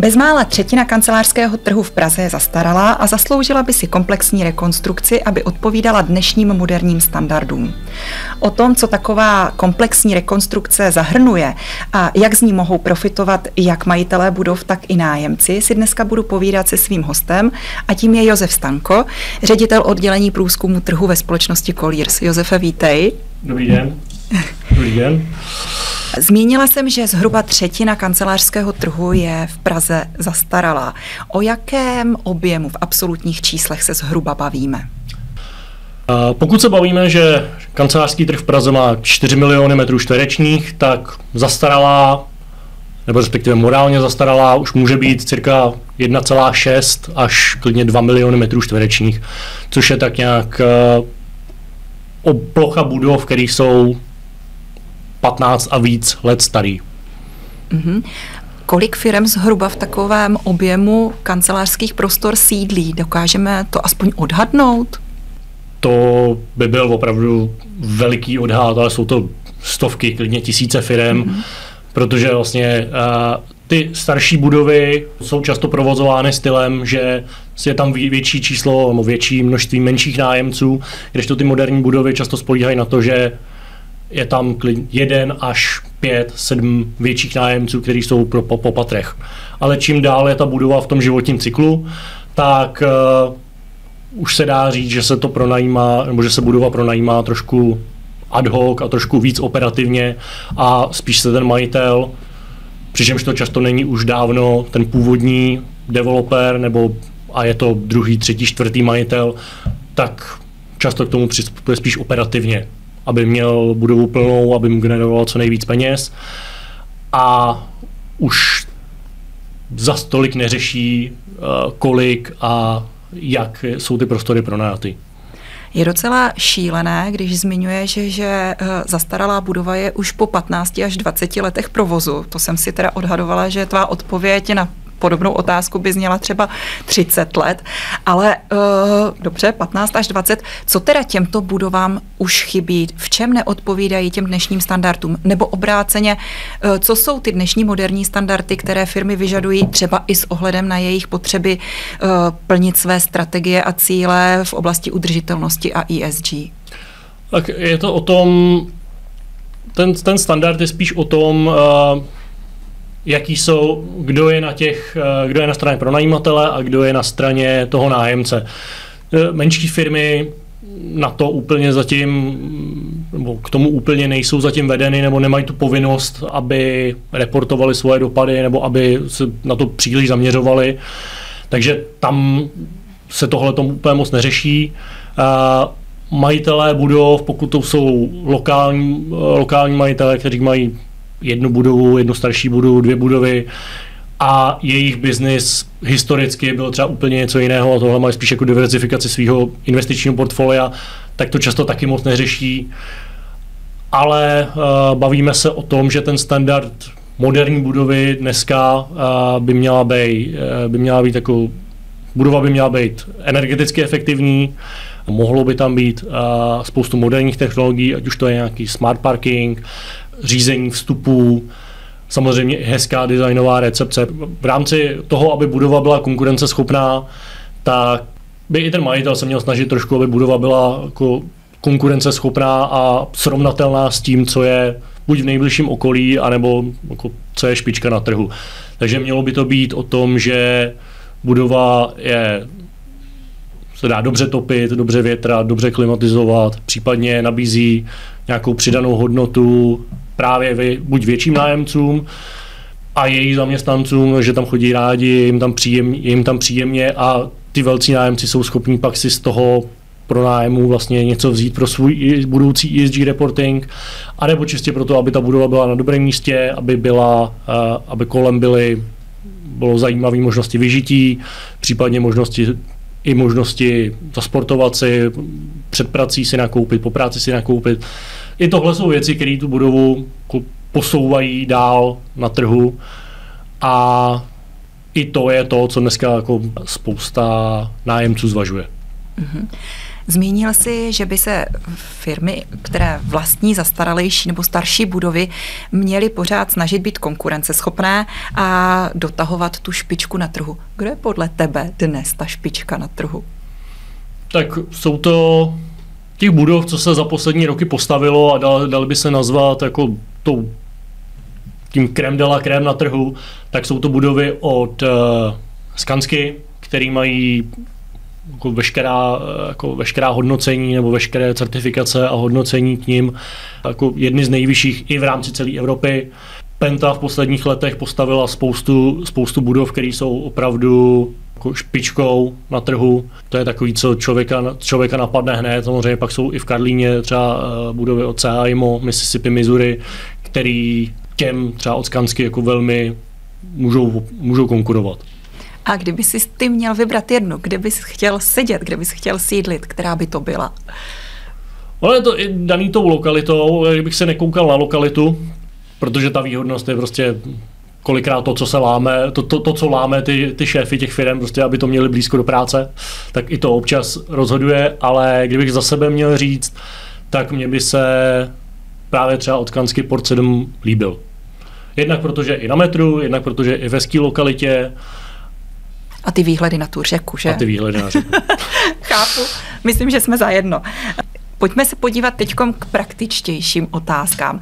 Bezmála třetina kancelářského trhu v Praze je zastaralá a zasloužila by si komplexní rekonstrukci, aby odpovídala dnešním moderním standardům. O tom, co taková komplexní rekonstrukce zahrnuje a jak z ní mohou profitovat jak majitelé budov, tak i nájemci, si dneska budu povídat se svým hostem a tím je Josef Stanko, ředitel oddělení průzkumu trhu ve společnosti Colliers. Josefe, vítej. Dobrý den. Dobrý den. Zmínila jsem, že zhruba třetina kancelářského trhu je v Praze zastaralá. O jakém objemu v absolutních číslech se zhruba bavíme? Pokud se bavíme, že kancelářský trh v Praze má 4 miliony metrů čtverečních, tak zastaralá, nebo respektive morálně zastaralá, už může být cirka 1,6 až klidně 2 miliony metrů čtverečních, což je tak nějak plocha budov, které jsou 15 a víc let starý. Mm-hmm. Kolik firem zhruba v takovém objemu kancelářských prostor sídlí? Dokážeme to aspoň odhadnout? To by byl opravdu veliký odhad, ale jsou to stovky, klidně tisíce firem, protože vlastně ty starší budovy jsou často provozovány stylem, že je tam větší číslo, nebo větší množství menších nájemců, kdežto ty moderní budovy často spoléhají na to, že je tam 1 až 5, 7 větších nájemců, kteří jsou po patrech. Ale čím dál je ta budova v tom životním cyklu, tak už se dá říct, že se to pronajímá, nebo že se budova pronajímá trošku ad hoc a trošku víc operativně a spíš se ten majitel, přičemž to často není už dávno ten původní developer, a je to druhý, třetí, čtvrtý majitel, tak často k tomu přistupuje spíš operativně, aby měl budovu plnou, aby mu generoval co nejvíc peněz a už za stolik neřeší, kolik a jak jsou ty prostory pronajaty. Je docela šílené, když zmiňuje, že zastaralá budova je už po 15 až 20 letech provozu. To jsem si teda odhadovala, že tvá odpověď na podobnou otázku by zněla třeba 30 let, ale dobře, 15 až 20. Co teda těmto budovám už chybí? V čem neodpovídají těm dnešním standardům? Nebo obráceně, co jsou ty dnešní moderní standardy, které firmy vyžadují třeba i s ohledem na jejich potřeby plnit své strategie a cíle v oblasti udržitelnosti a ESG? Tak je to o tom, ten standard je spíš o tom, kdo je na straně pronajímatele a kdo je na straně toho nájemce. Menší firmy na to úplně zatím, nebo k tomu úplně nejsou zatím vedeny, nebo nemají tu povinnost, aby reportovali svoje dopady, nebo aby se na to příliš zaměřovali. Takže tam se tohle tomu úplně moc neřeší. Majitelé budov, pokud to jsou lokální majitelé, kteří mají jednu budovu, jednu starší budovu, 2 budovy a jejich biznis historicky byl třeba úplně něco jiného a tohle mají spíš jako diverzifikaci svého investičního portfolia, tak to často taky moc neřeší. Ale bavíme se o tom, že ten standard moderní budovy dneska by měla být jako budova by měla být energeticky efektivní, mohlo by tam být spoustu moderních technologií, ať už to je nějaký smart parking, řízení vstupů, samozřejmě i hezká designová recepce. V rámci toho, aby budova byla konkurenceschopná, tak by i ten majitel se měl snažit trošku, aby budova byla jako konkurenceschopná a srovnatelná s tím, co je buď v nejbližším okolí, anebo jako, co je špička na trhu. Takže mělo by to být o tom, že budova se dá dobře topit, dobře větrat, dobře klimatizovat, případně nabízí nějakou přidanou hodnotu právě buď větším nájemcům a jejich zaměstnancům, že tam chodí rádi, je jim tam příjemně a ty velcí nájemci jsou schopní pak si z toho pronájmu vlastně něco vzít pro svůj budoucí ESG reporting, anebo čistě proto, aby ta budova byla na dobrém místě, aby kolem bylo zajímavé možnosti vyžití, případně možnosti zasportovat si, před prací si nakoupit, po práci si nakoupit. I tohle jsou věci, které tu budovu posouvají dál na trhu a i to je to, co dneska jako spousta nájemců zvažuje. Mm-hmm. Zmínil si, že by se firmy, které vlastní zastaralejší nebo starší budovy, měly pořád snažit být konkurenceschopné a dotahovat tu špičku na trhu. Kdo je podle tebe dnes ta špička na trhu? Tak jsou to těch budov, co se za poslední roky postavilo a dali by se nazvat jako tím crème de la crème na trhu, tak jsou to budovy od Skansky, který mají veškerá hodnocení nebo veškeré certifikace a hodnocení k nim jako jedny z nejvyšších i v rámci celé Evropy. Penta v posledních letech postavila spoustu budov, které jsou opravdu jako špičkou na trhu. To je takový, co člověka napadne hned. Samozřejmě pak jsou i v Karlíně třeba budovy od CHIMO, Mississippi, Missouri, který těm třeba od Skansky jako velmi můžou konkurovat. A kdyby si ty měl vybrat jednu, kde bys chtěl sedět, kde bys chtěl sídlit, která by to byla? Ale je to i daný tou lokalitou, kdybych se nekoukal na lokalitu, protože ta výhodnost je prostě kolikrát to, co se láme, co láme ty šéfy těch firm, prostě aby to měli blízko do práce, tak i to občas rozhoduje, ale kdybych za sebe měl říct, tak mě by se právě třeba od Skansky Port 7 líbil. Jednak protože i na metru, jednak protože i ve ski lokalitě. A ty výhledy na tu řeku, že? A ty výhledy na řeku. Chápu, myslím, že jsme zajedno. Pojďme se podívat teďkom k praktičtějším otázkám.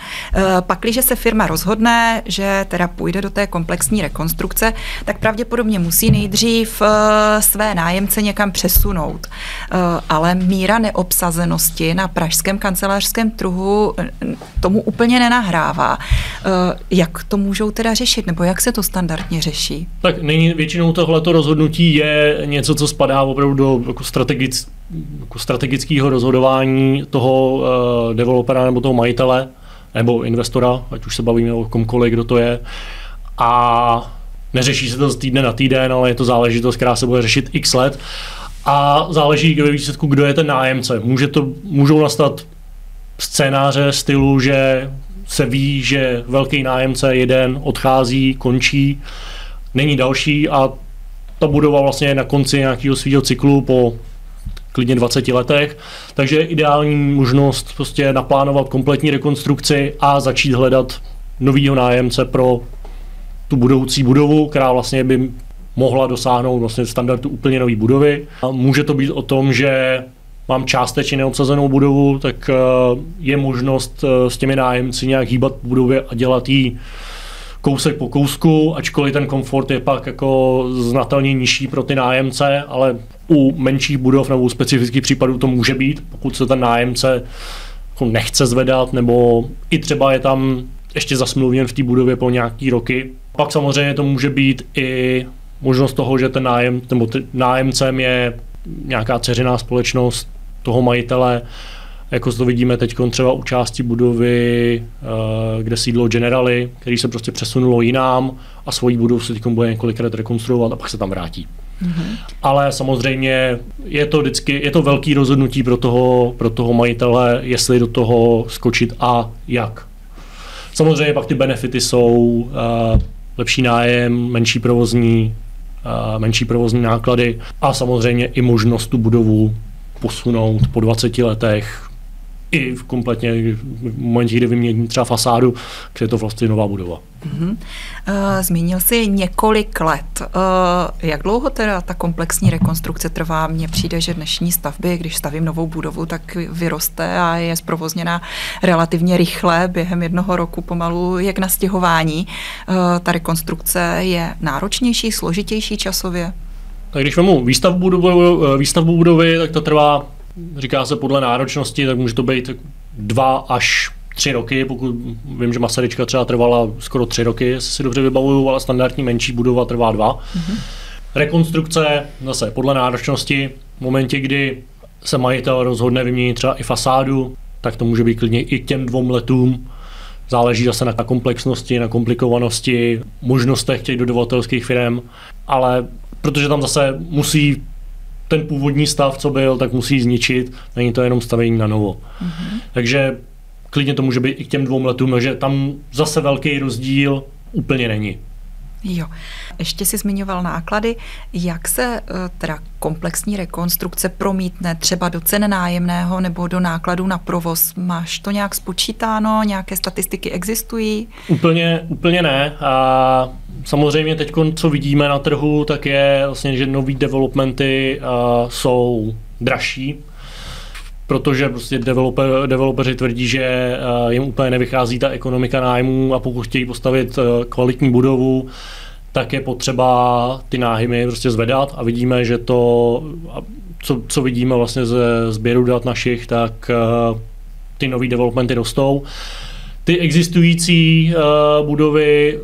Pakliže se firma rozhodne, že teda půjde do té komplexní rekonstrukce, tak pravděpodobně musí nejdřív své nájemce někam přesunout. Ale míra neobsazenosti na pražském kancelářském trhu tomu úplně nenahrává. Jak to můžou teda řešit, nebo jak se to standardně řeší? Tak většinou tohleto rozhodnutí je něco, co spadá opravdu do jako strategického rozhodování toho developera nebo toho majitele nebo investora, ať už se bavíme o komkoliv, kdo to je. A neřeší se to z týdne na týden, ale je to záležitost, která se bude řešit x let. A záleží ve výsledku, kdo je ten nájemce. Můžou nastat scénáře stylu, že se ví, že velký nájemce jeden odchází, končí, není další a ta budova vlastně je na konci nějakého svého cyklu po klidně 20 letech, takže je ideální možnost prostě naplánovat kompletní rekonstrukci a začít hledat novýho nájemce pro tu budoucí budovu, která vlastně by mohla dosáhnout vlastně standardu úplně nové budovy. A může to být o tom, že mám částečně neobsazenou budovu, tak je možnost s těmi nájemci nějak hýbat v budově a dělat jí kousek po kousku, ačkoliv ten komfort je pak jako znatelně nižší pro ty nájemce, ale u menších budov nebo u specifických případů to může být, pokud se ten nájemce jako nechce zvedat, nebo i třeba je tam ještě zasmluvněn v té budově po nějaký roky. Pak samozřejmě to může být i možnost toho, že ten nájemcem je nějaká dceřiná společnost toho majitele, jako to vidíme teď třeba u části budovy, kde sídlo Generali, který se prostě přesunulo jinam a svoji budovu se teď bude několikrát rekonstruovat a pak se tam vrátí. Mm-hmm. Ale samozřejmě je to velký rozhodnutí pro toho majitele, jestli do toho skočit a jak. Samozřejmě pak ty benefity jsou lepší nájem, menší provozní náklady a samozřejmě i možnost tu budovu posunout po 20 letech i v kompletně v momentě, kdy vymění třeba fasádu, kde je to vlastně nová budova. Mm-hmm. Zmínil jsi několik let. Jak dlouho teda ta komplexní rekonstrukce trvá? Mně přijde, že dnešní stavby, když stavím novou budovu, tak vyroste a je zprovozněna relativně rychle, během 1 roku pomalu, jak na stěhování. Ta rekonstrukce je náročnější, složitější časově? Tak když vezmu výstavbu budovy, tak to trvá, říká se podle náročnosti, tak může to být 2 až 3 roky, pokud vím, že Masaryčka třeba trvala skoro 3 roky, jestli si dobře vybavuju, ale standardní menší budova trvá 2. Mm-hmm. Rekonstrukce zase podle náročnosti, v momentě, kdy se majitel rozhodne vyměnit třeba i fasádu, tak to může být klidně i k těm 2 letům. Záleží zase na komplexnosti, na komplikovanosti, možnostech těch dodavatelských firm, ale protože tam zase musí ten původní stav, co byl, tak musí zničit, není to jenom stavění na novo. Mm-hmm. Takže klidně to může být i k těm 2 letům, takže tam zase velký rozdíl úplně není. Jo. Ještě jsi zmiňoval náklady. Jak se teda komplexní rekonstrukce promítne třeba do cen nájemného nebo do nákladů na provoz? Máš to nějak spočítáno? Nějaké statistiky existují? Úplně ne. A samozřejmě teď, co vidíme na trhu, tak je vlastně, že nový developmenty jsou dražší, protože prostě developeři tvrdí, že jim úplně nevychází ta ekonomika nájmů a pokud chtějí postavit kvalitní budovu, tak je potřeba ty nájmy prostě zvedat a vidíme, že to, co vidíme vlastně ze sběru dat našich, tak ty nový developmenty rostou. Ty existující budovy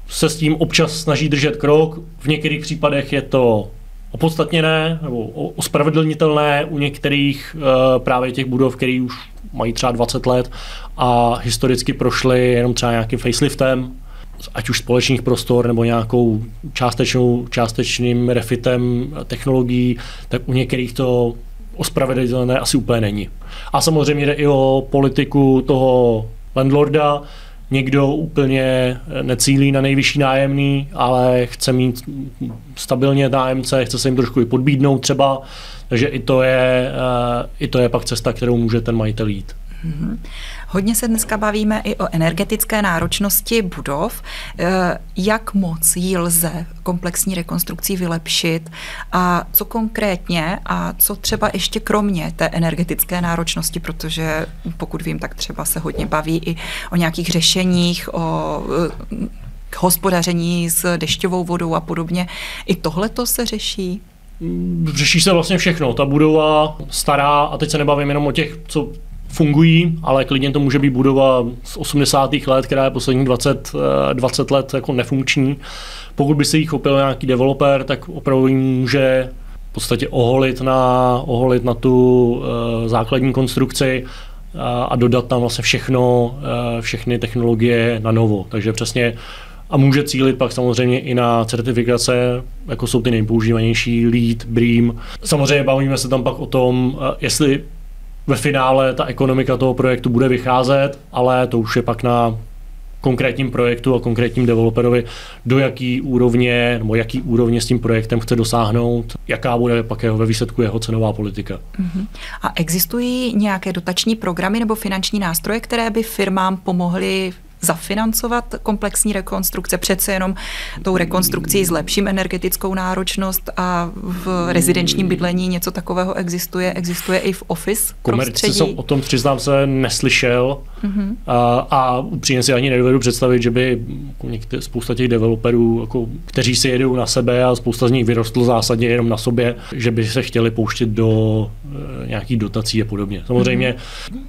se s tím občas snaží držet krok, v některých případech je to opodstatněné nebo ospravedlnitelné, u některých právě těch budov, které už mají třeba 20 let a historicky prošly jenom třeba nějakým faceliftem, ať už společných prostor nebo nějakou částečným refitem technologií, tak u některých to ospravedlnitelné asi úplně není. A samozřejmě jde i o politiku toho landlorda. Někdo úplně necílí na nejvyšší nájemný, ale chce mít stabilně nájemce, chce se jim trošku i podbídnout třeba, takže i to je pak cesta, kterou může ten majitel jít. Hodně se dneska bavíme i o energetické náročnosti budov. Jak moc ji lze komplexní rekonstrukcí vylepšit a co konkrétně a co třeba ještě kromě té energetické náročnosti, protože pokud vím, tak třeba se hodně baví i o nějakých řešeních, o hospodaření s dešťovou vodou a podobně. I tohleto se řeší? Řeší se vlastně všechno. Ta budova stará, a teď se nebavím jenom o těch, co fungují, ale klidně to může být budova z 80. let, která je posledních 20 let jako nefunkční. Pokud by se jí chopil nějaký developer, tak opravdu může v podstatě oholit na tu základní konstrukci a dodat tam vlastně všechny technologie na novo. Takže přesně a může cílit pak samozřejmě i na certifikace, jako jsou ty nejpoužívanější LEED, BREEAM. Samozřejmě bavíme se tam pak o tom, jestli ve finále ta ekonomika toho projektu bude vycházet, ale to už je pak na konkrétním projektu a konkrétním developerovi, do jaký úrovně s tím projektem chce dosáhnout, jaká bude pak ve výsledku jeho cenová politika. A existují nějaké dotační programy nebo finanční nástroje, které by firmám pomohly zafinancovat komplexní rekonstrukce, přece jenom tou rekonstrukcí zlepším energetickou náročnost a v rezidenčním bydlení něco takového existuje i v office prostředí? Jsem o tom, přiznám se, neslyšel a upřímně si ani nedovedu představit, že by spousta těch developerů, jako, kteří si jedou na sebe a spousta z nich vyrostl zásadně jenom na sobě, že by se chtěli pouštět do nějakých dotací a podobně. Samozřejmě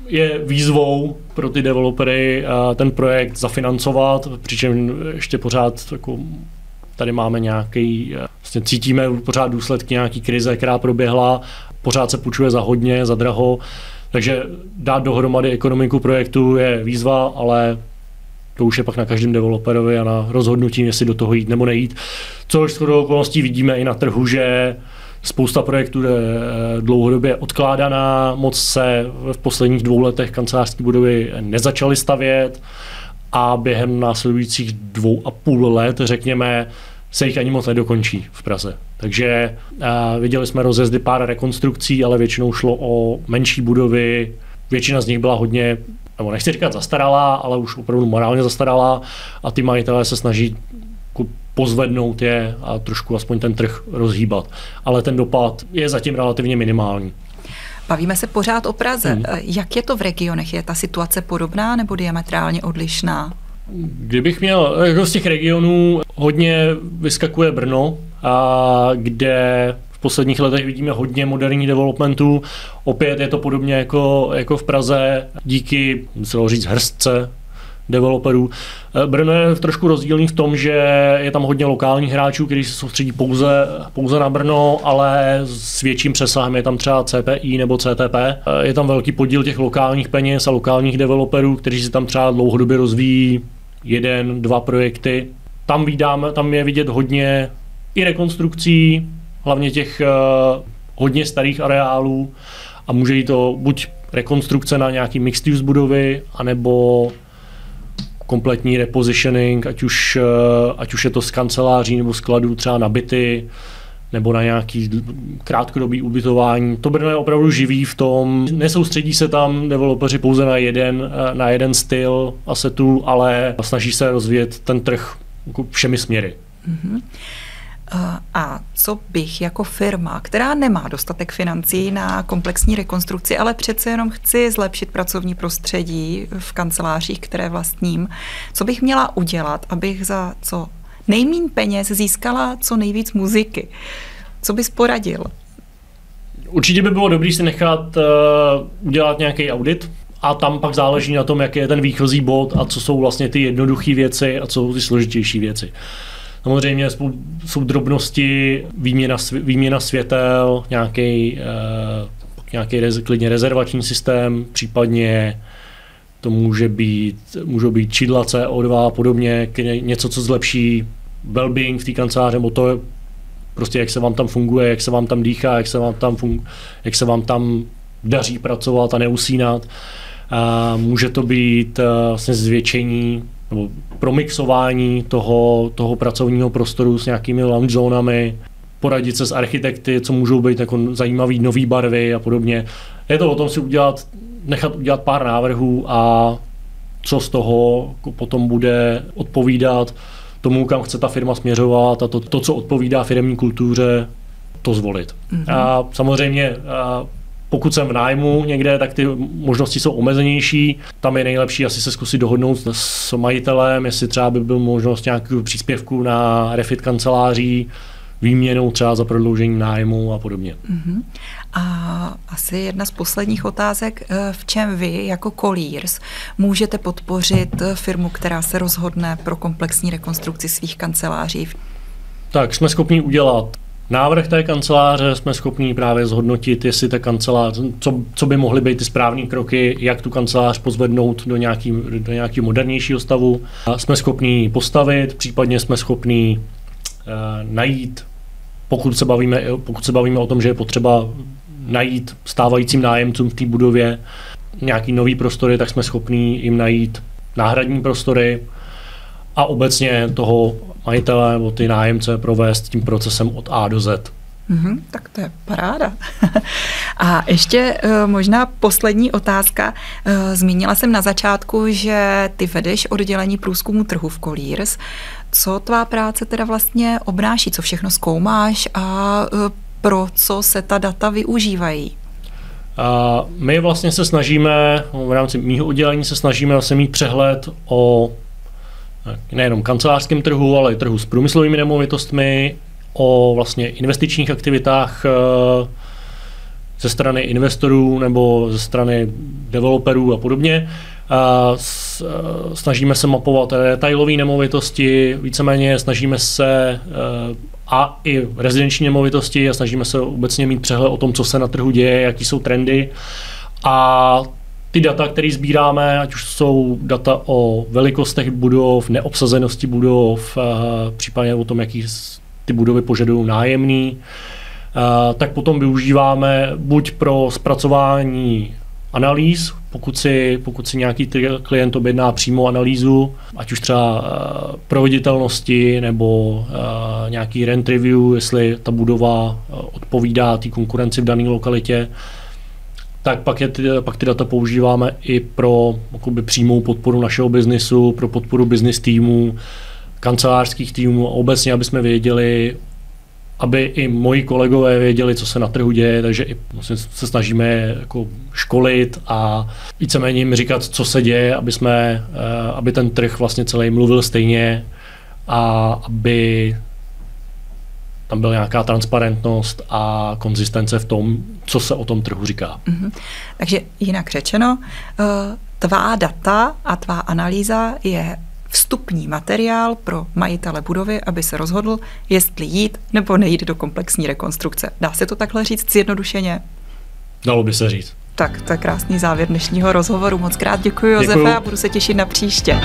je výzvou pro ty developery ten projekt zafinancovat, přičemž ještě pořád jako, tady máme vlastně cítíme pořád důsledky nějaký krize, která proběhla, pořád se půjčuje za hodně, za draho, takže dát dohromady ekonomiku projektu je výzva, ale to už je pak na každém developerovi a na rozhodnutí, jestli do toho jít nebo nejít. Což shodou okolností vidíme i na trhu, že spousta projektů je dlouhodobě odkládaná, moc se v posledních 2 letech kancelářské budovy nezačaly stavět a během následujících 2,5 let, řekněme, se jich ani moc nedokončí v Praze. Takže viděli jsme rozjezdy pár rekonstrukcí, ale většinou šlo o menší budovy, většina z nich byla hodně, nebo nechci říkat zastaralá, ale už opravdu morálně zastaralá a ty majitelé se snaží pozvednout je a trošku aspoň ten trh rozhýbat. Ale ten dopad je zatím relativně minimální. Bavíme se pořád o Praze. Jak je to v regionech? Je ta situace podobná nebo diametrálně odlišná? Kdybych měl, jako z těch regionů hodně vyskakuje Brno, kde v posledních letech vidíme hodně moderních developmentů. Opět je to podobně jako v Praze, díky, muselo říct, hrstce developerů. Brno je trošku rozdílný v tom, že je tam hodně lokálních hráčů, kteří se soustředí pouze na Brno, ale s větším přesahem je tam třeba CPI nebo CTP. Je tam velký podíl těch lokálních peněz a lokálních developerů, kteří si tam třeba dlouhodobě rozvíjí 1-2 projekty. Tam je vidět hodně i rekonstrukcí, hlavně těch hodně starých areálů a může jít to buď rekonstrukce na nějaký mixed use budovy, anebo kompletní repositioning, ať už je to z kanceláří nebo skladů třeba na byty, nebo na nějaký krátkodobý ubytování. To Brno je opravdu živý v tom, nesoustředí se tam developeři pouze na jeden styl asetů, ale snaží se rozvíjet ten trh všemi směry. Mm-hmm. A co bych jako firma, která nemá dostatek financí na komplexní rekonstrukci, ale přece jenom chci zlepšit pracovní prostředí v kancelářích, které vlastním, co bych měla udělat, abych za co nejméně peněz získala co nejvíc muziky? Co bys poradil? Určitě by bylo dobré si nechat udělat nějaký audit a tam pak záleží na tom, jaký je ten výchozí bod a co jsou vlastně ty jednoduché věci a co jsou ty složitější věci. Samozřejmě jsou drobnosti, výměna světel, nějaký klidně rezervační systém, případně to můžou být čidla CO2 a podobně, něco, co zlepší well-being v té kanceláři, nebo to je prostě, jak se vám tam funguje, jak se vám tam dýchá, jak se vám tam daří pracovat a neusínat. Může to být vlastně zvětšení nebo promixování toho pracovního prostoru s nějakými lounge zónami, poradit se s architekty, co můžou být jako zajímavý nový barvy a podobně. Je to o tom nechat udělat pár návrhů a co z toho potom bude odpovídat tomu, kam chce ta firma směřovat a to co odpovídá firemní kultuře, to zvolit. Mm-hmm. A samozřejmě pokud jsem v nájmu někde, tak ty možnosti jsou omezenější. Tam je nejlepší asi se zkusit dohodnout s majitelem, jestli třeba by byl možnost nějakého příspěvku na refit kanceláří, výměnou třeba za prodloužení nájmu a podobně. Uh-huh. A asi jedna z posledních otázek, v čem vy jako Colliers můžete podpořit firmu, která se rozhodne pro komplexní rekonstrukci svých kanceláří? Tak jsme schopni udělat návrh té kanceláře, jsme schopni právě zhodnotit, jestli ta kancelář, co by mohly být ty správné kroky, jak tu kancelář pozvednout do nějakého modernějšího stavu. A jsme schopni postavit, případně jsme schopni najít, pokud se bavíme o tom, že je potřeba najít stávajícím nájemcům v té budově nějaký nový prostory, tak jsme schopni jim najít náhradní prostory a obecně toho majitele nebo ty nájemce provést tím procesem od A do Z. Tak to je paráda. A ještě možná poslední otázka. Zmínila jsem na začátku, že ty vedeš oddělení průzkumu trhu v Colliers. Co tvá práce teda vlastně obnáší? Co všechno zkoumáš a pro co se ta data využívají? My vlastně se snažíme, v rámci mýho oddělení se snažíme vlastně mít přehled o nejenom kancelářském trhu, ale i trhu s průmyslovými nemovitostmi, o vlastně investičních aktivitách ze strany investorů nebo ze strany developerů a podobně. Snažíme se mapovat detailové nemovitosti, víceméně snažíme se a i rezidenční nemovitosti a snažíme se obecně mít přehled o tom, co se na trhu děje, jaký jsou trendy. A ty data, které sbíráme, ať už jsou data o velikostech budov, neobsazenosti budov, případně o tom, jaký ty budovy požadují nájemný, tak potom využíváme buď pro zpracování analýz, pokud si nějaký klient objedná přímo analýzu, ať už třeba proveditelnosti nebo nějaký rent review, jestli ta budova odpovídá té konkurenci v dané lokalitě, tak pak ty data používáme i pro přímou podporu našeho biznisu, pro podporu business týmů, kancelářských týmů a obecně, aby jsme věděli, aby i moji kolegové věděli, co se na trhu děje, takže i se snažíme jako školit a víceméně jim říkat, co se děje, aby ten trh vlastně celý mluvil stejně a aby tam byla nějaká transparentnost a konzistence v tom, co se o tom trhu říká. Takže jinak řečeno, tvá data a tvá analýza je vstupní materiál pro majitele budovy, aby se rozhodl, jestli jít nebo nejít do komplexní rekonstrukce. Dá se to takhle říct zjednodušeně? Dalo by se říct. Tak, to je krásný závěr dnešního rozhovoru. Moc krát děkuji, Josefe, a budu se těšit na příště.